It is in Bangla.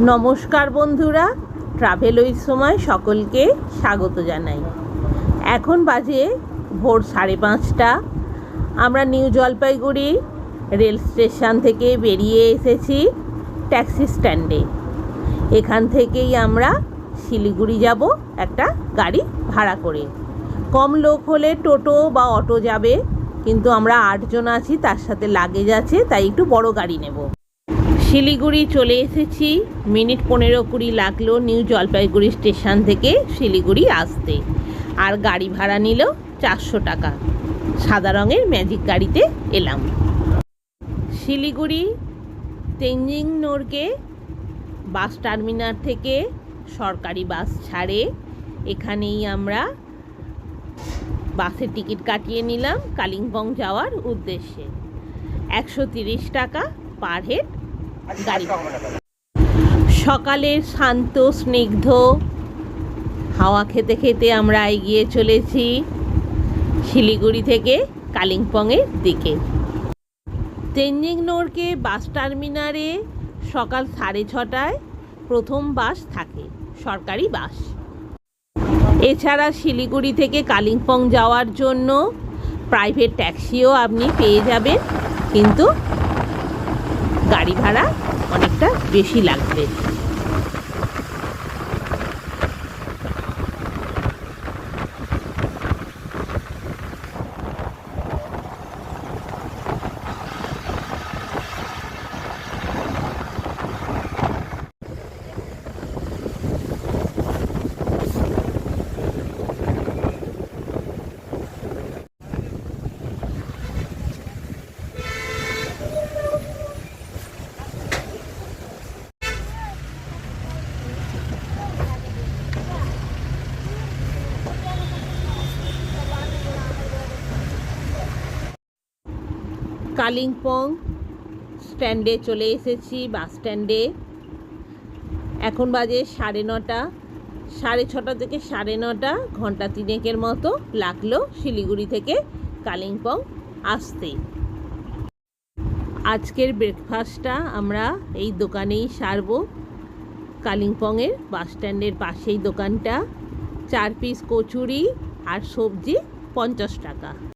নমস্কার বন্ধুরা, ট্রাভেল উইথ সময় সকলকে স্বাগত জানাই। এখন বাজে ভোর 5:30। আমরা নিউ জলপাইগুড়ি রেল স্টেশন থেকে বেরিয়ে এসেছি ট্যাক্সি স্ট্যান্ডে। এখান থেকেই আমরা শিলিগুড়ি যাব একটা গাড়ি ভাড়া করে। কম লোক হলে টোটো বা অটো যাবে, কিন্তু আমরা 8 জন আছি, তার সাথে লাগেজ আছে, তাই একটু বড় গাড়ি নেব। শিলিগুড়ি চলে এসেছি। মিনিট 15-20 লাগলো নিউ জলপাইগুড়ি স্টেশন থেকে শিলিগুড়ি আসতে। আর গাড়ি ভাড়া নিল 400 টাকা। সাদা রঙের ম্যাজিক গাড়িতে এলাম। শিলিগুড়ি তেনজিং নোরকে বাস টার্মিনাল থেকে সরকারি বাস ছাড়ে। এখানেই আমরা বাসের টিকিট কাটিয়ে নিলাম কালিম্পং যাওয়ার উদ্দেশ্যে। 130 টাকা পার হেড গাড়ি। সকালের শান্ত স্নিগ্ধ হাওয়া খেতে খেতে আমরা এগিয়ে চলেছি শিলিগুড়ি থেকে কালিম্পংয়ের দিকে। তেনজিং নোরকে বাস টার্মিনালে সকাল 6:30টায় প্রথম বাস থাকে, সরকারি বাস। এছাড়া শিলিগুড়ি থেকে কালিম্পং যাওয়ার জন্য প্রাইভেট ট্যাক্সিও আপনি পেয়ে যাবেন, কিন্তু গাড়ি ভাড়া অনেকটা বেশি লাগবে। কালিম্পং স্ট্যান্ডে চলে এসেছি, বাস স্ট্যান্ডে। এখন বাজে 9:30। 6:30 থেকে 9:30, ঘন্টা 3 মতো লাগলো শিলিগুড়ি থেকে কালিম্পং আসতে। আজকের ব্রেকফাস্টটা আমরা এই দোকানেই সারবো। কালিম্পংয়ের বাস স্ট্যান্ডের পাশেই দোকানটা। 4 পিস কচুরি আর সবজি 50 টাকা।